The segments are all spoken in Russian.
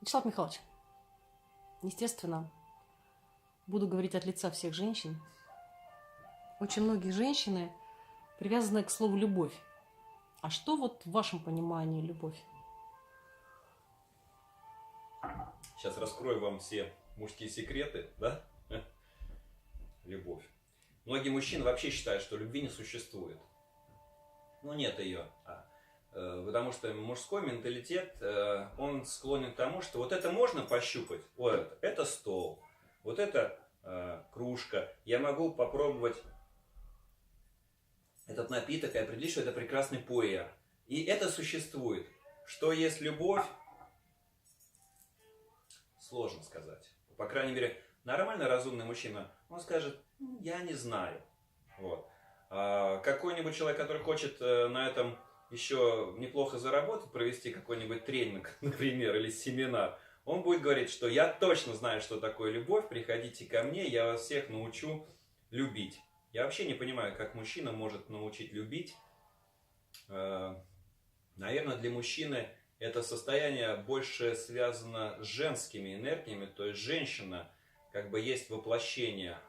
Вячеслав Михайлович, естественно, буду говорить от лица всех женщин. Очень многие женщины привязаны к слову «любовь». А что вот в вашем понимании любовь? Сейчас раскрою вам все мужские секреты, да? Любовь. Многие мужчины вообще считают, что любви не существует. Ну, нет ее. Потому что мужской менталитет, он склонен к тому, что вот это можно пощупать, вот это стол, вот это кружка. Я могу попробовать этот напиток и определить, что это прекрасный пуэр. И это существует. Что есть любовь? Сложно сказать. По крайней мере, нормально разумный мужчина, он скажет, я не знаю. Вот. А какой-нибудь человек, который хочет на этом еще неплохо заработать, провести какой-нибудь тренинг, например, или семинар, он будет говорить, что я точно знаю, что такое любовь, приходите ко мне, я вас всех научу любить. Я вообще не понимаю, как мужчина может научить любить. Наверное, для мужчины это состояние больше связано с женскими энергиями, то есть женщина как бы есть воплощение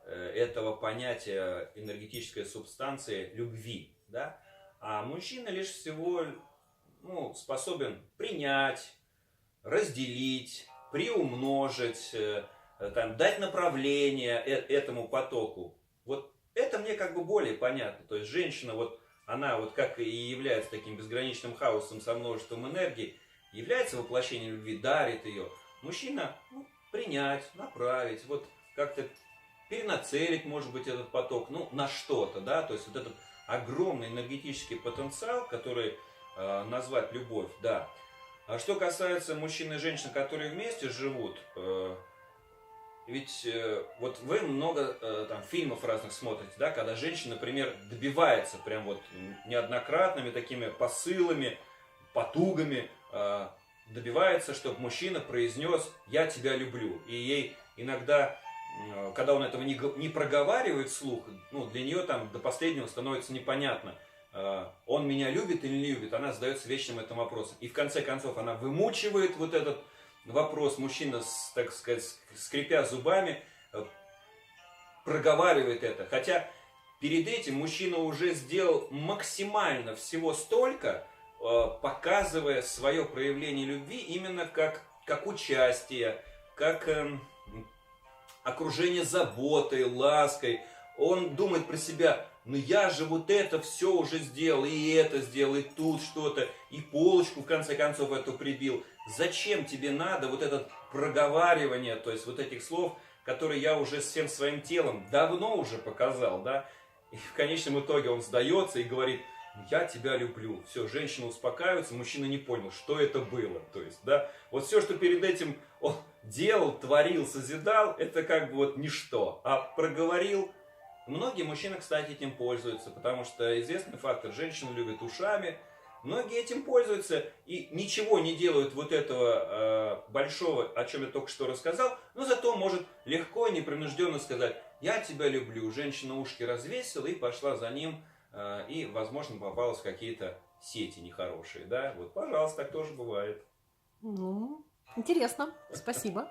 этого понятия энергетической субстанции любви, да? А мужчина лишь всего способен принять, разделить, приумножить, дать направление этому потоку. Вот это мне как бы более понятно. То есть женщина, она как и является таким безграничным хаосом со множеством энергии, является воплощением любви, дарит ее. Мужчина принять, направить, как-то перенацелить, может быть, этот поток, на что-то, да, то есть вот этот огромный энергетический потенциал, который назвать любовь, да. А что касается мужчин и женщин, которые вместе живут, ведь вот вы много фильмов разных смотрите, да, когда женщина, например, добивается прям неоднократными такими посылами, потугами, добивается, чтобы мужчина произнес «я тебя люблю». И ей иногда, когда он этого не проговаривает вслух, для нее до последнего становится непонятно, он меня любит или не любит, она задается вечным этим вопросом. И в конце концов она вымучивает этот вопрос, мужчина, так сказать, скрипя зубами, проговаривает это. Хотя перед этим мужчина уже сделал максимально всего столько, показывая свое проявление любви именно как участие, как окружение заботой, лаской. Он думает про себя, я же это все уже сделал, и это сделал, и тут что-то, и полочку в конце концов эту прибил. Зачем тебе надо это проговаривание, то есть этих слов, которые я уже всем своим телом давно уже показал, да? И в конечном итоге он сдается и говорит, я тебя люблю. Все, женщина успокаивается, мужчина не понял, что это было. То есть, да, все, что перед этим он делал, творил, созидал, это как бы ничто. А проговорил. Многие мужчины, кстати, этим пользуются, потому что известный фактор, женщины любят ушами. Многие этим пользуются и ничего не делают этого большого, о чем я только что рассказал, но зато может легко и непринужденно сказать, я тебя люблю. Женщина ушки развесила и пошла за ним, и, возможно, попалась в какие-то сети нехорошие. Да? Пожалуйста, так тоже бывает. Интересно. Спасибо.